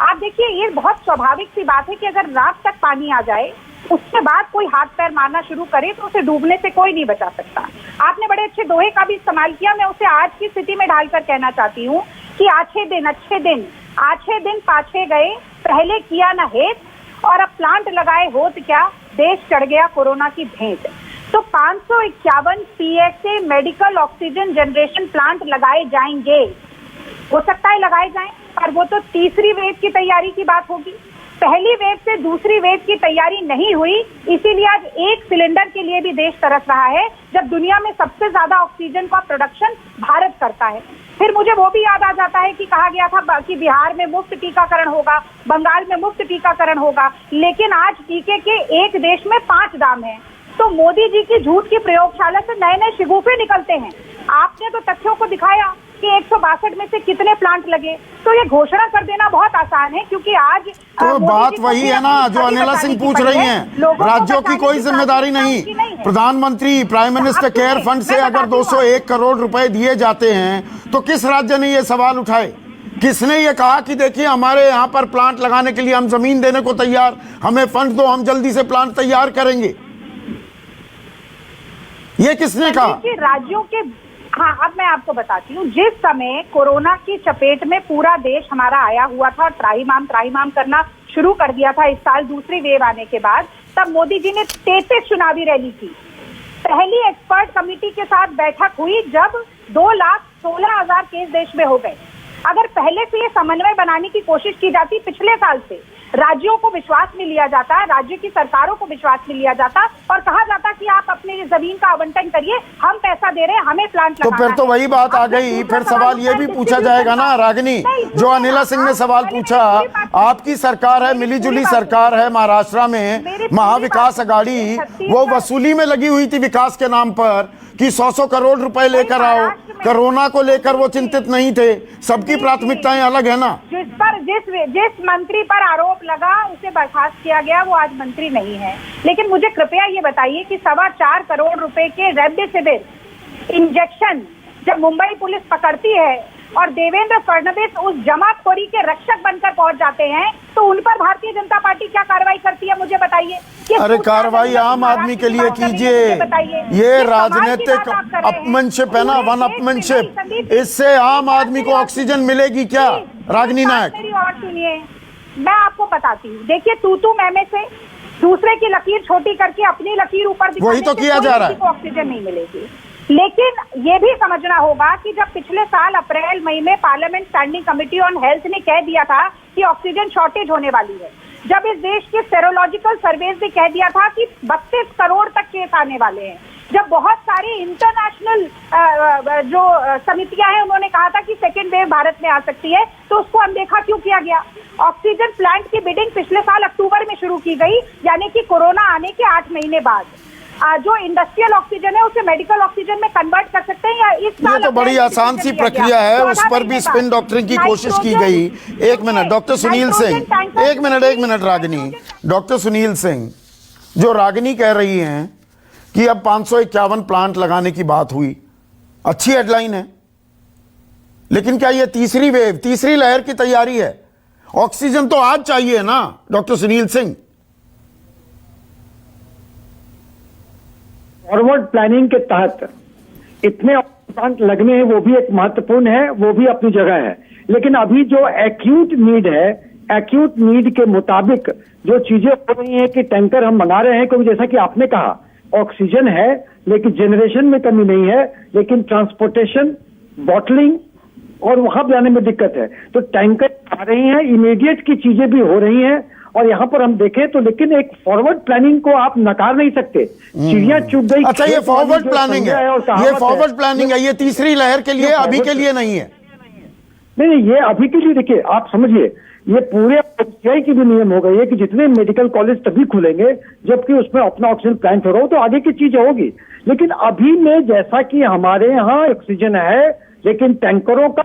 आप देखिए, ये बहुत स्वाभाविक सी बात है कि अगर रात तक पानी आ जाए, उसके बाद कोई हाथ पैर मारना शुरू करे तो उसे डूबने से कोई नहीं बचा सकता। आपने बड़े अच्छे दोहे का भी इस्तेमाल किया। मैं उसे आज की स्थिति में ढालकर कहना चाहती हूँ कि अच्छे दिन पाछे गए, पहले किया न हेत, और अब प्लांट लगाए होत क्या, देश चढ़ गया कोरोना की भेंट। तो 551 PSA medical oxygen generation plant लगाए जाएंगे। हो सकता है लगाए जाएं, पर वो तो तीसरी वेव की तैयारी की बात होगी। पहली वेव से दूसरी वेव की तैयारी नहीं हुई, इसीलिए आज एक सिलेंडर के लिए भी देश तरस रहा है, जब दुनिया में सबसे ज्यादा ऑक्सीजन का प्रोडक्शन भारत करता है। फिर मुझे वो भी याद आ जाता है कि कहा गया था कि बिहार में मुफ्त टीकाकरण होगा, बंगाल में मुफ्त टीकाकरण होगा, लेकिन आज टीके के एक देश में 5 दाम हैं। तो मोदी जी की झूठ की प्रयोगशाला से नए नए शिगुफे निकलते हैं। आपने तो तथ्यों को दिखाया कि 162 में से कितने प्लांट लगे, तो ये घोषणा कर देना बहुत आसान है, क्योंकि आज तो बात वही है ना जो अनिला सिंह पूछ रही हैं, राज्यों की कोई जिम्मेदारी नहीं। प्रधानमंत्री प्राइम मिनिस्टर केयर फंड से अगर 201 करोड़ रुपए दिए जाते हैं तो किस राज्य ने ये सवाल उठाए? किसने ये कहा कि देखिए हमारे यहाँ पर प्लांट लगाने के लिए हम जमीन देने को तैयार, हमें फंड दो, हम जल्दी से प्लांट तैयार करेंगे? ये किसने कहा? राज्यों के, हाँ, अब मैं आपको बताती हूँ। जिस समय कोरोना की चपेट में पूरा देश हमारा आया हुआ था, त्राहिमाम करना शुरू कर दिया था इस साल दूसरी वेव आने के बाद, तब मोदी जी ने 33 चुनावी रैली की। पहली एक्सपर्ट कमेटी के साथ बैठक हुई जब 2,16,000 केस देश में हो गए। अगर पहले से ये समन्वय बनाने की कोशिश की जाती पिछले साल से, राज्यों को विश्वास में लिया जाता, राज्य की सरकारों को विश्वास में लिया जाता और कहा जाता कि आप अपनी जमीन का आवंटन करिए, हम पैसा दे रहे हैं, हमें प्लांट लगाना है। तो फिर तो वही बात आ गई। फिर सवाल ये भी पूछा जाएगा ना रागिनी, जो अनिला सिंह ने सवाल पूछा, आपकी सरकार है, मिलीजुली सरकार है महाराष्ट्र में, महाविकास अघाड़ी, वो वसूली में लगी हुई थी विकास के नाम पर, कि 100 करोड़ रुपए लेकर आओ। कोरोना को लेकर वो चिंतित नहीं थे। सबकी प्राथमिकताएं अलग है ना। जिस मंत्री पर आरोप लगा उसे बर्खास्त किया गया, वो आज मंत्री नहीं है। लेकिन मुझे कृपया ये बताइए कि 4.25 करोड़ रुपए के रेमडेसिविर इंजेक्शन जब मुंबई पुलिस पकड़ती है और देवेंद्र फडणवीस उस जमाखोरी के रक्षक बनकर पहुंच जाते हैं, तो उन पर भारतीय जनता पार्टी क्या कार्रवाई करती है, मुझे बताइए। अरे कार्रवाई आम आदमी के लिए कीजिए। ये राजनीतिक अपमनशिप है ना, वन अपमनशिप। इससे आम आदमी को ऑक्सीजन मिलेगी क्या? रागिनी नायक, मेरी और सुनिए, मैं आपको बताती हूँ। देखिए, तू मैं से दूसरे की लकीर छोटी करके अपनी लकीर ऊपर दिखाने वही तो से किया जा रहा है। कोई ऑक्सीजन नहीं मिलेगी। लेकिन ये भी समझना होगा कि जब पिछले साल अप्रैल मई में parliament standing committee on health ने कह दिया था कि ऑक्सीजन शॉर्टेज होने वाली है, जब इस देश के सेरोलॉजिकल सर्वेज ने कह दिया था कि 32 करोड़ तक केस आने वाले हैं, जब बहुत सारी इंटरनेशनल जो समितियां हैं उन्होंने कहा था कि सेकेंड वेव भारत में आ सकती है, तो उसको अनदेखा क्यों किया गया? ऑक्सीजन प्लांट की बिडिंग पिछले साल अक्टूबर में शुरू की गई, यानी कि कोरोना आने के 8 महीने बाद। जो इंडस्ट्रियल ऑक्सीजन है उसे मेडिकल ऑक्सीजन में कन्वर्ट कर सकते हैं या इस साल। ये तो बड़ी आसान सी प्रक्रिया है, उस पर भी स्पिन डॉक्टरिंग की कोशिश की गई। एक मिनट डॉक्टर सुनील सिंह, एक मिनट रागिनी। डॉक्टर सुनील सिंह, जो रागिनी कह रही हैं कि अब 551 प्लांट लगाने की बात हुई, अच्छी हेडलाइन है, लेकिन क्या ये तीसरी वेव, तीसरी लहर की तैयारी है? ऑक्सीजन तो आज चाहिए ना doctor Sunil Singh. Forward planning के तहत इतने प्लांट लगने हैं, वो भी एक महत्वपूर्ण है, वो भी अपनी जगह है। लेकिन अभी जो एक्यूट नीड है, एक्यूट नीड के मुताबिक जो चीजें हो रही हैं कि टैंकर हम मंगा रहे हैं, क्योंकि जैसा कि आपने कहा ऑक्सीजन है लेकिन जनरेशन में कमी नहीं है, लेकिन ट्रांसपोर्टेशन, बॉटलिंग और वहां जाने में दिक्कत है। तो टैंकर आ रही हैं, इमीडिएट की चीजें भी हो रही हैं। और यहाँ पर हम देखें तो लेकिन एक फॉरवर्ड प्लानिंग को आप नकार नहीं सकते। चिड़िया चुग गई। अच्छा, ये फॉरवर्ड प्लानिंग है, ये फॉरवर्ड प्लानिंग है, ये तीसरी लहर के लिए, अभी के लिए नहीं है। नहीं, ये अभी के लिए देखिए, आप समझिए, ये पूरे OCI की भी नियम हो गई है कि जितने मेडिकल कॉलेज तभी खुलेंगे जबकि उसमें अपना ऑक्सीजन प्लांट हो, तो आगे की चीज होगी। लेकिन अभी में जैसा कि हमारे यहाँ ऑक्सीजन है, लेकिन टैंकरों का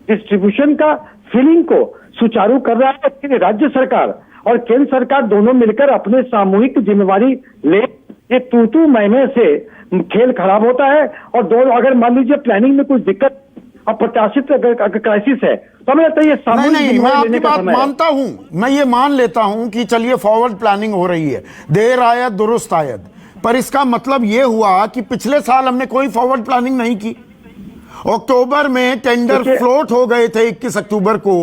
डिस्ट्रीब्यूशन का फिलिंग को सुचारू कर रहा है राज्य सरकार और केंद्र सरकार दोनों मिलकर अपने सामूहिक जिम्मेवारी ले। ये तू महीने से खेल खराब होता है और दोनों, अगर मान लीजिए प्लानिंग में कुछ दिक्कत, अप्रत्याशित अगर क्राइसिस है, तो हमें लगता है ये सामूहिक नहीं, मैं आपकी बात मानता हूं, मैं ये मान लेता हूं कि चलिए फॉरवर्ड प्लानिंग हो रही है, देर आयत दुरुस्त आयत, पर इसका मतलब ये हुआ कि पिछले साल हमने कोई फॉरवर्ड प्लानिंग नहीं की। अक्टूबर में टेंडर फ्लोट हो गए थे 21 अक्टूबर को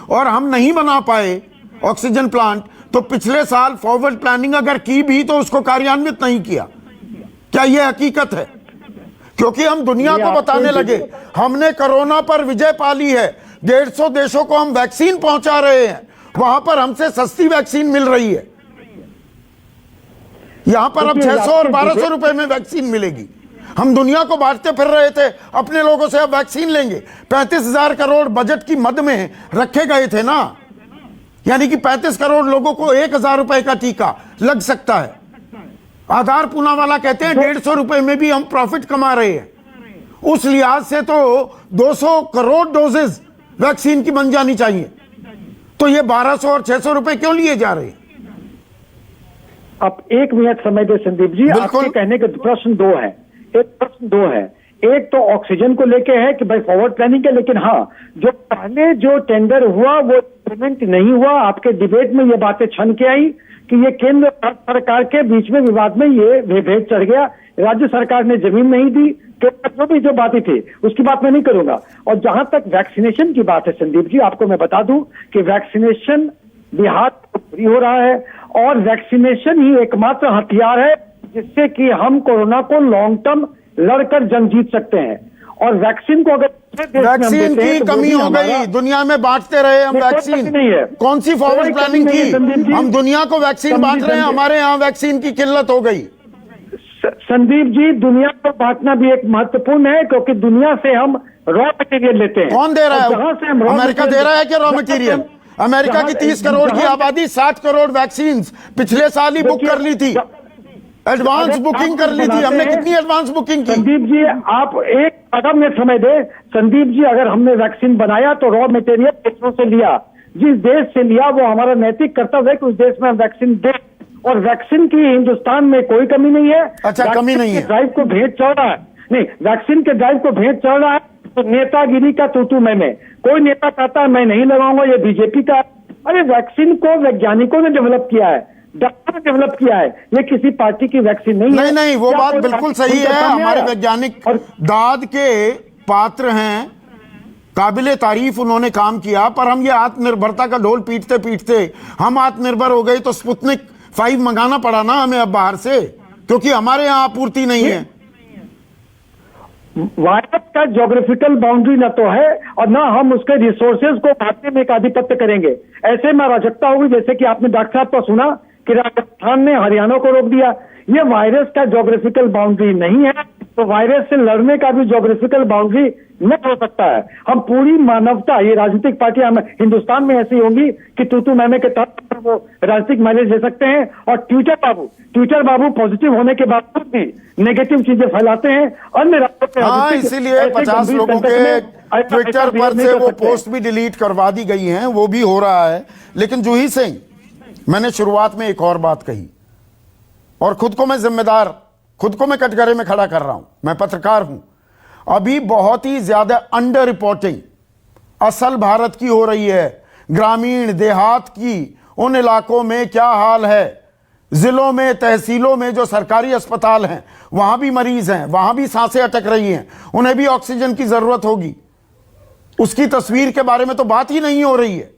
और हम नहीं बना पाए ऑक्सीजन प्लांट, तो पिछले साल फॉरवर्ड प्लानिंग अगर की भी तो उसको कार्यान्वित नहीं किया। क्या यह हकीकत है? क्योंकि हम दुनिया को बताने लगे हमने कोरोना पर विजय पा ली है, 150 देशों को हम वैक्सीन पहुंचा रहे हैं, वहां पर हमसे सस्ती वैक्सीन मिल रही है, यहां पर अब 600 और 1200 रुपए में वैक्सीन मिलेगी। हम दुनिया को बांटते फिर रहे थे, अपने लोगों से अब वैक्सीन लेंगे। 35,000 करोड़ बजट की मद में रखे गए थे ना, यानी कि 35 करोड़ लोगों को 1,000 रुपए का टीका लग सकता है। आधार पूनावाला कहते हैं 150 रुपए में भी हम प्रॉफिट कमा रहे हैं। उस लिहाज से तो 200 करोड़ डोजेज वैक्सीन की बन जानी चाहिए, तो ये 1200 और 600 रुपए क्यों लिए जा रहे हैं? आप एक मिनट समय दे संदीप जी, आपके कहने के प्रश्न दो हैं। एक तो ऑक्सीजन को लेके है कि भाई फॉरवर्ड प्लानिंग है, लेकिन हाँ, जो पहले जो टेंडर हुआ वो इम्प्लीमेंट नहीं हुआ। आपके डिबेट में ये बातें छन के आई कि ये केंद्र सरकार के बीच में विवाद में ये भेद चढ़ गया, राज्य सरकार ने जमीन नहीं दी, तो भी जो बातें थी उसकी बात मैं नहीं करूंगा। और जहां तक वैक्सीनेशन की बात है संदीप जी, आपको मैं बता दूं कि वैक्सीनेशन बिहार फ्री हो रहा है और वैक्सीनेशन ही एकमात्र हथियार है जिससे कि हम कोरोना को लॉन्ग टर्म लड़कर जंग जीत सकते हैं। और वैक्सीन को अगर वैक्सीन की कमी हो गई, दुनिया में बांटते रहे हम वैक्सीन, कौन सी फॉरवर्ड प्लानिंग की? हम दुनिया को वैक्सीन बांट रहे हैं, हमारे यहाँ वैक्सीन की किल्लत हो गई। संदीप जी, दुनिया को बांटना भी एक महत्वपूर्ण है क्योंकि दुनिया से हम रॉ मटेरियल लेते हैं। कौन दे रहा है? अमेरिका दे रहा है क्या रॉ मटेरियल? अमेरिका की 30 करोड़ की आबादी 60 करोड़ वैक्सीन पिछले साल ही बुक कर ली थी। एडवांस बुकिंग कर ली थी हमने। कितनी एडवांस बुकिंग की? संदीप जी, आप एक कदम में समय दे। संदीप जी, अगर हमने वैक्सीन बनाया तो रॉ मटेरियल देशों से लिया, जिस देश से लिया वो हमारा नैतिक कर्तव्य है कि उस देश में हम वैक्सीन दें, और वैक्सीन की हिंदुस्तान में कोई कमी नहीं है। अच्छा, कमी नहीं है। ड्राइव को भेंट चढ़ रहा है, नहीं, वैक्सीन के ड्राइव को भेंट चढ़ रहा है तो नेतागिरी का तू मैं कोई नेता कहता है मैं नहीं लगाऊंगा, ये बीजेपी का। अरे वैक्सीन को वैज्ञानिकों ने डेवलप किया है, डॉक्टर ने डेवलप किया है, ये किसी पार्टी की वैक्सीन नहीं है। नहीं, वो बात बिल्कुल सही है। हमारे वैज्ञानिक दाद के पात्र हैं, काबिले तारीफ उन्होंने काम किया, पर हम ये आत्मनिर्भरता का ढोल पीटते पीटते हम आत्मनिर्भर हो गए तो स्पुतनिक 5 मंगाना पड़ा ना हमें अब बाहर से, क्योंकि हमारे यहाँ आपूर्ति नहीं है। वायरस का ज्योग्राफिकल बाउंड्री न तो है और ना हम उसके रिसोर्सेज को बांटने में एक आधिपत्य करेंगे। ऐसे में अराजकता होगी, जैसे कि आपने डॉक्टर साहब का सुना कि राजस्थान ने हरियाणा को रोक दिया। ये वायरस का ज्योग्राफिकल बाउंड्री नहीं है, तो वायरस से लड़ने का भी ज्योग्राफिकल बाउंड्री न हो सकता है। हम पूरी मानवता, ये राजनीतिक पार्टियां हिंदुस्तान में ऐसी होंगी कि तू मैंने के तौर पर वो राजनीतिक माइलेज ले सकते हैं, और ट्विटर बाबू पॉजिटिव होने के बावजूद भी नेगेटिव चीजें फैलाते हैं अन्य राज्यों पे। हाँ, इसीलिए 50 लोगों के ट्विटर पर से वो पोस्ट भी डिलीट करवा दी गई हैं, वो भी हो रहा है। लेकिन जूही सिंह, मैंने शुरुआत में एक और बात कही, और खुद को मैं जिम्मेदार, खुद को मैं कटघरे में खड़ा कर रहा हूं, मैं पत्रकार हूं। अभी बहुत ही ज्यादा अंडर रिपोर्टिंग असल भारत की हो रही है। ग्रामीण देहात की उन इलाकों में क्या हाल है, जिलों में तहसीलों में जो सरकारी अस्पताल हैं वहां भी मरीज हैं, वहां भी सांसें अटक रही हैं, उन्हें भी ऑक्सीजन की जरूरत होगी। उसकी तस्वीर के बारे में तो बात ही नहीं हो रही है।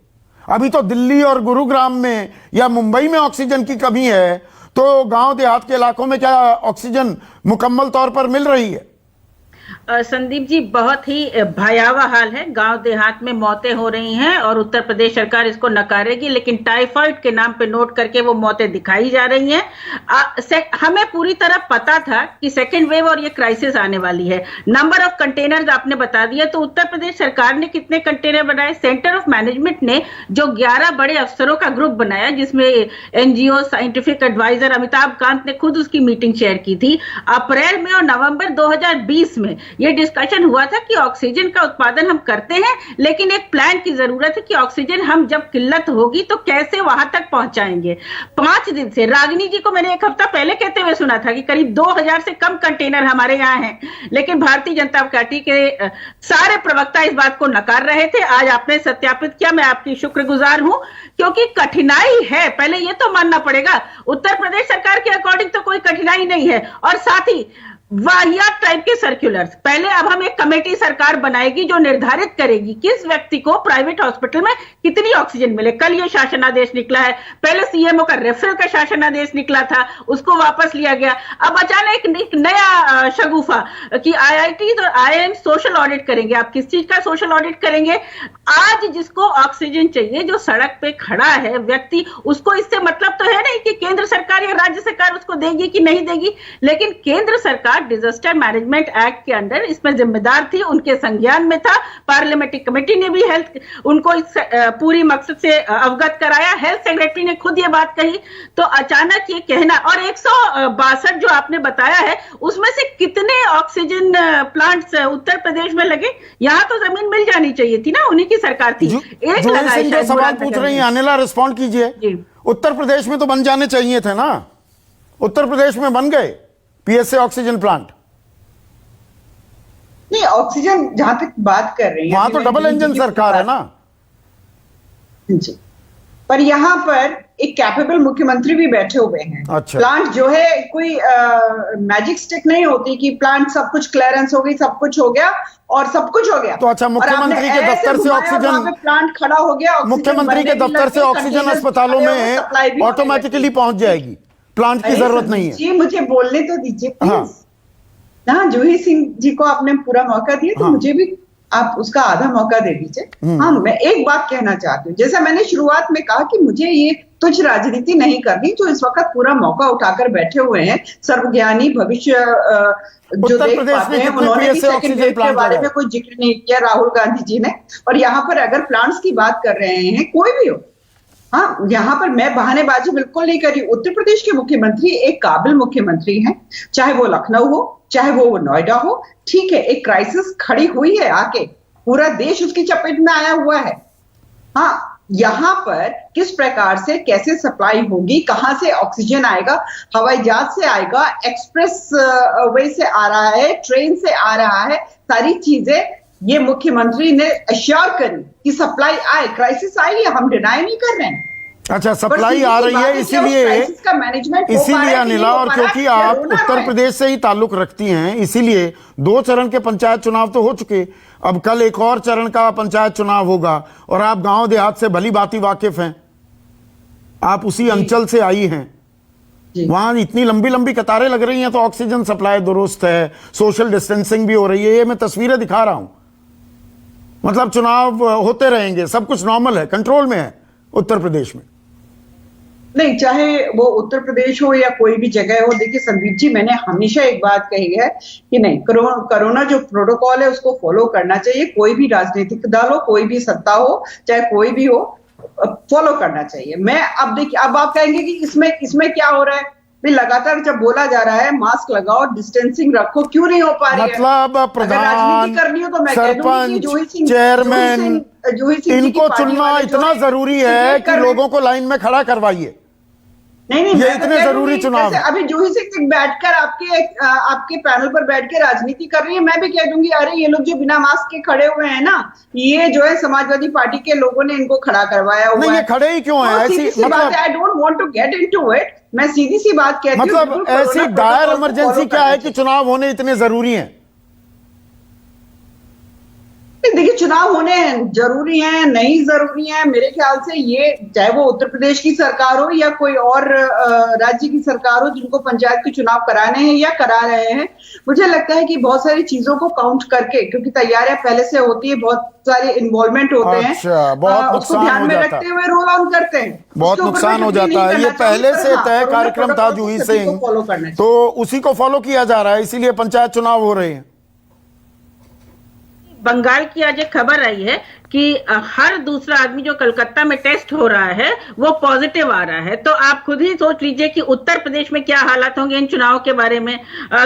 अभी तो दिल्ली और गुरुग्राम में या मुंबई में ऑक्सीजन की कमी है, तो गांव देहात के इलाकों में क्या ऑक्सीजन मुकम्मल तौर पर मिल रही है? संदीप जी, बहुत ही भयावह हाल है। गांव देहात में मौतें हो रही हैं और उत्तर प्रदेश सरकार इसको नकारेगी, लेकिन टाइफाइड के नाम पे नोट करके वो मौतें दिखाई जा रही हैं। हमें पूरी तरह पता था कि सेकेंड वेव और ये क्राइसिस आने वाली है। नंबर ऑफ कंटेनर्स आपने बता दिया, तो उत्तर प्रदेश सरकार ने कितने कंटेनर बनाए? सेंटर ऑफ मैनेजमेंट ने जो 11 बड़े अफसरों का ग्रुप बनाया, जिसमें NGO, scientific adviser, Amitabh Kant ने खुद उसकी मीटिंग शेयर की थी। अप्रैल में और नवंबर 2020 में यह डिस्कशन हुआ था कि ऑक्सीजन का उत्पादन हम करते हैं, लेकिन एक प्लान की जरूरत है कि ऑक्सीजन हम जब किल्लत होगी तो कैसे वहां तक पहुंचाएंगे। 5 दिन से रागिनी जी को मैंने 1 हफ्ता पहले कहते हुए सुना था कि करीब 2000 से कम कंटेनर हमारे यहाँ हैं, लेकिन भारतीय जनता पार्टी के सारे प्रवक्ता इस बात को नकार रहे थे। आज आपने सत्यापित किया, मैं आपकी शुक्रगुजार हूं, क्योंकि कठिनाई है, पहले ये तो मानना पड़ेगा। उत्तर प्रदेश सरकार के अकॉर्डिंग तो कोई कठिनाई नहीं है, और साथ ही वाहियात टाइप के सर्कुलर्स। पहले अब हम एक कमेटी सरकार बनाएगी जो निर्धारित करेगी किस व्यक्ति को प्राइवेट हॉस्पिटल में कितनी ऑक्सीजन मिले। कल ये शासनादेश निकला है, पहले सीएमओ का रेफरल का शासनादेश निकला था, उसको वापस लिया गया। अब अचानक एक नया शगुफा कि आईआईटी और आईआईएम सोशल ऑडिट करेंगे। आप किस चीज का सोशल ऑडिट करेंगे? आज जिसको ऑक्सीजन चाहिए, जो सड़क पे खड़ा है व्यक्ति, उसको इससे मतलब तो है नहीं कि केंद्र सरकार या राज्य सरकार उसको देगी कि नहीं देगी, लेकिन केंद्र सरकार डिजास्टर मैनेजमेंट एक्ट के अंडर इसमें जिम्मेदार थी, उनके संज्ञान में था। पार्लियामेंट्री कमेटी ने भी हेल्थ उनको इस पूरी मकसद से अवगत कराया। हेल्थ सेक्रेटरी ने खुद ये बात कही, तो अचानक ये कहना, और 162 जो आपने बताया है उसमें से कितने ऑक्सीजन प्लांट्स उत्तर प्रदेश में लगे? यहाँ तो जमीन मिल जानी चाहिए थी ना, उन्हीं की सरकार थी। एक जो सवाल पूछ रही है अनिला, रिस्पॉन्ड कीजिए। उत्तर प्रदेश में तो बन जाने चाहिए थे ना, उत्तर प्रदेश में बन गए पीएसए ऑक्सीजन प्लांट। नहीं, ऑक्सीजन जहां तक बात कर रही है, वहां तो डबल इंजन सरकार है ना जी, पर यहाँ पर एक कैपेबल मुख्यमंत्री भी बैठे हुए हैं। अच्छा। प्लांट जो है कोई मैजिक स्टिक नहीं होती कि प्लांट सब कुछ क्लियरेंस हो गई, सब कुछ हो गया और सब कुछ हो गया। तो अच्छा, मुख्यमंत्री के दफ्तर से ऑक्सीजन, प्लांट खड़ा हो गया, मुख्यमंत्री के दफ्तर से ऑक्सीजन अस्पतालों में ऑटोमेटिकली पहुंच जाएगी, प्लांट की जरूरत नहीं है। जी, मुझे बोलने तो दीजिए प्लीज। हाँ, जूही सिंह जी को आपने पूरा मौका दिया, तो मुझे भी आप उसका आधा मौका दे दीजिए। हाँ, मैं एक बात कहना चाहती हूँ, जैसा मैंने शुरुआत में कहा कि मुझे ये तुच्छ राजनीति नहीं करनी। जो इस वक्त पूरा मौका उठाकर बैठे हुए हैं, सर्वज्ञानी भविष्य जो देख पाते हैं, उन्होंने भी सेकंड वेव के बारे में कोई जिक्र नहीं किया, राहुल गांधी जी ने। और यहाँ पर अगर प्लांट्स की बात कर रहे हैं, कोई भी हो, हाँ, यहाँ पर मैं बहानेबाजी बिल्कुल नहीं कर रही। उत्तर प्रदेश के मुख्यमंत्री एक काबिल मुख्यमंत्री हैं, चाहे वो लखनऊ हो, चाहे वो नोएडा हो। ठीक है, एक क्राइसिस खड़ी हुई है आके, पूरा देश उसकी चपेट में आया हुआ है। हाँ, यहाँ पर किस प्रकार से कैसे सप्लाई होगी, कहां से ऑक्सीजन आएगा, हवाई जहाज से आएगा, एक्सप्रेस वे से आ रहा है, ट्रेन से आ रहा है, सारी चीजें ये मुख्यमंत्री ने अश्योर करी कि सप्लाई आए। क्राइसिस आई है, हम डिनाई नहीं कर रहे हैं। अच्छा, सप्लाई आ रही है, इसीलिए अनिला, और क्योंकि आप उत्तर प्रदेश से ही ताल्लुक रखती हैं, इसीलिए 2 चरण के पंचायत चुनाव तो हो चुके, अब कल एक और चरण का पंचायत चुनाव होगा, और आप गांव देहात से भली भांति वाकिफ हैं, आप उसी अंचल से आई हैं। वहां इतनी लंबी लंबी कतारें लग रही हैं, तो ऑक्सीजन सप्लाई दुरुस्त है, सोशल डिस्टेंसिंग भी हो रही है। ये मैं तस्वीरें दिखा रहा हूं, मतलब चुनाव होते रहेंगे, सब कुछ नॉर्मल है, कंट्रोल में है उत्तर प्रदेश में। नहीं, चाहे वो उत्तर प्रदेश हो या कोई भी जगह हो। देखिए संदीप जी, मैंने हमेशा एक बात कही है कि नहीं, कोरोना जो प्रोटोकॉल है उसको फॉलो करना चाहिए। कोई भी राजनीतिक दल हो, कोई भी सत्ता हो, चाहे कोई भी हो, फॉलो करना चाहिए। मैं अब देखिए, अब आप कहेंगे कि इसमें क्या हो रहा है। लगातार जब बोला जा रहा है मास्क लगाओ, डिस्टेंसिंग रखो, क्यों नहीं हो पा रही है? मतलब प्रधान, राजनीति करनी हो तो मैं सरपंच, चेयरमैन, इनको चुनना इतना जरूरी है कि लोगों को लाइन में खड़ा करवाइए। नहीं, ये इतने जरूरी चुनाव। अभी जूही सिंह बैठकर आपके पैनल पर बैठ के राजनीति कर रही है, मैं भी कह दूंगी अरे ये लोग जो बिना मास्क के खड़े हुए हैं ना, ये जो है समाजवादी पार्टी के लोगों ने इनको खड़ा करवाया हुआ है। ये खड़े ही क्यों है? ऐसी मतलब I don't want to get into it, मैं सीधी सी बात कहती हूं। मतलब ऐसी डायर इमरजेंसी क्या है कि चुनाव होने इतने जरूरी हैं? देखिए, चुनाव होने जरूरी हैं, नहीं जरूरी हैं, मेरे ख्याल से ये चाहे वो उत्तर प्रदेश की सरकार हो या कोई और राज्य की सरकार हो जिनको पंचायत के चुनाव कराने हैं या करा रहे हैं, मुझे लगता है कि बहुत सारी चीजों को काउंट करके, क्योंकि तैयारियां पहले से होती है, बहुत सारे इन्वॉल्वमेंट होते हैं, उसको ध्यान में रखते हुए रोल ऑन करते हैं, बहुत नुकसान हो जाता है। ये पहले से तय कार्यक्रम था जूही सिंह, तो उसी को फॉलो किया जा रहा है, इसीलिए पंचायत चुनाव हो रहे हैं। बंगाल की आज एक खबर आई है कि हर दूसरा आदमी जो कलकत्ता में टेस्ट हो रहा है वो पॉजिटिव आ रहा है। तो आप खुद ही सोच लीजिए कि उत्तर प्रदेश में क्या हालात होंगे इन चुनाव के बारे में।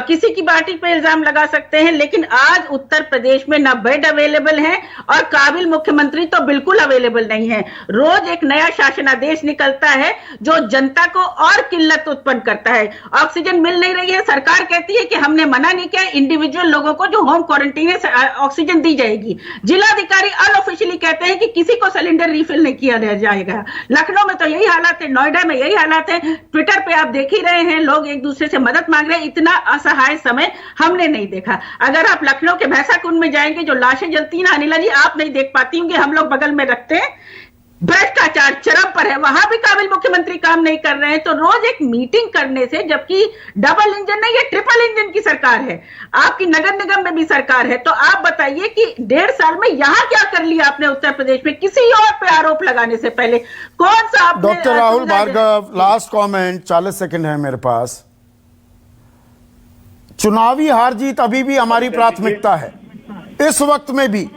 किसी की पार्टी पे इल्जाम लगा सकते हैं, लेकिन आज उत्तर प्रदेश में ना बेड अवेलेबल है और काबिल मुख्यमंत्री तो बिल्कुल अवेलेबल नहीं है। रोज एक नया शासनादेश निकलता है जो जनता को और किल्लत उत्पन्न करता है। ऑक्सीजन मिल नहीं रही है, सरकार कहती है कि हमने मना नहीं किया, इंडिविजुअल लोगों को जो होम क्वारंटीन है ऑक्सीजन दी जाएगी। जिलाधिकारी अनऑफिशियली कहते हैं कि किसी को सिलेंडर रिफिल नहीं किया जाएगा। लखनऊ में तो यही हालात है, नोएडा में यही हालात है। ट्विटर पे आप देख ही रहे हैं, लोग एक दूसरे से मदद मांग रहे हैं। इतना असहाय समय हमने नहीं देखा। अगर आप लखनऊ के भैंसा कुंड में जाएंगे, जो लाशें जलती ना, अनिला जी आप नहीं देख पाती होंगी, हम लोग बगल में रखते हैं। भ्रष्टाचार चरम पर है, वहां भी काबिल मुख्यमंत्री काम नहीं कर रहे हैं। तो रोज एक मीटिंग करने से, जबकि डबल इंजन नहीं, ये ट्रिपल इंजन की सरकार है, आपकी नगर निगम में भी सरकार है। तो आप बताइए कि 1.5 साल में यहां क्या कर लिया आपने उत्तर प्रदेश में, किसी और पे आरोप लगाने से पहले कौन सा आपने। Doctor Rahul Bhargav, last comment, 40 second है मेरे पास। चुनावी हार जीत अभी भी हमारी प्राथमिकता है, इस वक्त में भी।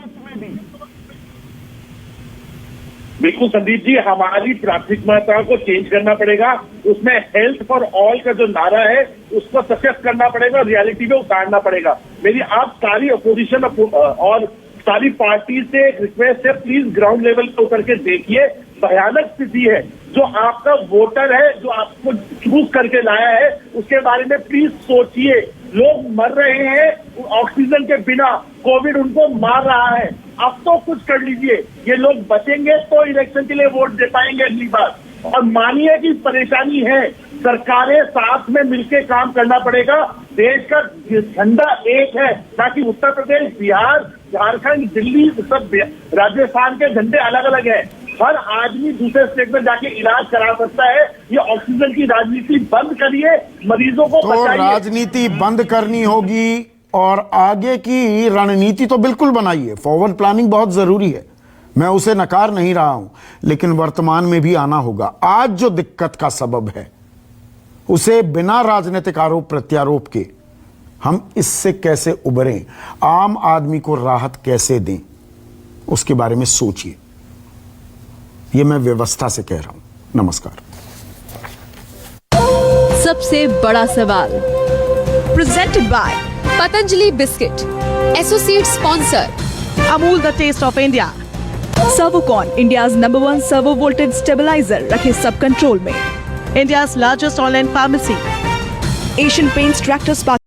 बिल्कुल संदीप जी, हमारी प्राथमिकता को चेंज करना पड़ेगा। उसमें हेल्थ फॉर ऑल का जो नारा है उसको सशक्त करना पड़ेगा, रियलिटी में उतारना पड़ेगा। मेरी आप सारी अपोजिशन और सारी पार्टी से रिक्वेस्ट है, प्लीज ग्राउंड लेवल पे उतर के देखिए। भयानक स्थिति है। जो आपका वोटर है, जो आपको चूज करके लाया है, उसके बारे में प्लीज सोचिए। लोग मर रहे हैं ऑक्सीजन के बिना, कोविड उनको मार रहा है। अब तो कुछ कर लीजिए। ये लोग बचेंगे तो इलेक्शन के लिए वोट दे पाएंगे अगली बार। और मानिए कि परेशानी है, सरकारें साथ में मिलकर काम करना पड़ेगा। देश का झंडा एक है, ताकि उत्तर प्रदेश, बिहार, झारखंड, दिल्ली, सब राजस्थान के झंडे अलग अलग हैं। हर आदमी दूसरे स्टेट में जाके इलाज करा सकता है। ये ऑक्सीजन की राजनीति बंद करिए, मरीजों को बचाइए। राजनीति बंद करनी होगी और आगे की रणनीति तो बिल्कुल बनाइए। फॉरवर्ड प्लानिंग बहुत जरूरी है, मैं उसे नकार नहीं रहा हूं, लेकिन वर्तमान में भी आना होगा। आज जो दिक्कत का सबब है उसे बिना राजनीतिक आरोप प्रत्यारोप के हम इससे कैसे उबरें, आम आदमी को राहत कैसे दें, उसके बारे में सोचिए। यह मैं व्यवस्था से कह रहा हूं। नमस्कार। सबसे बड़ा सवाल presented by Patanjali biscuit, associate sponsor Amul the taste of India. Servokon, India's number 1 servo voltage stabilizer, रखे सब कंट्रोल में। India's largest online pharmacy. Asian Paints tractors